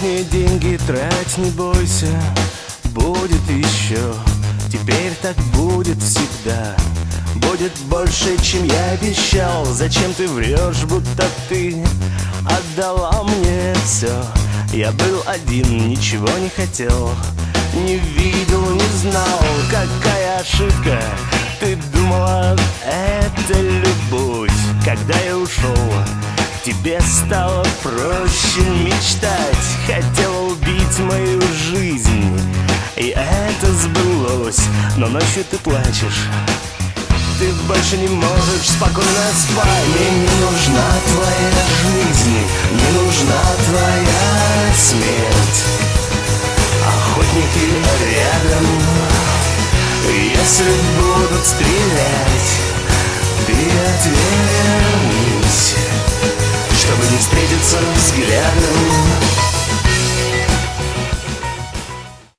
Лишние деньги трать не бойся, будет еще. Теперь так будет всегда. Будет больше, чем я обещал. Зачем ты врешь, будто ты отдала мне все? Я был один, ничего не хотел, не видел, не знал. Какая ошибка, ты думала, это любовь. Когда я ушел, тебе стало проще мечтать. Хотела убить мою жизнь, и это сбылось. Но ночью ты плачешь, ты больше не можешь спокойно спать. Мне не нужна твоя жизнь, не нужна твоя смерть. Охотники рядом, если будут стрелять, ты отвернись, чтобы не встретиться взглядом.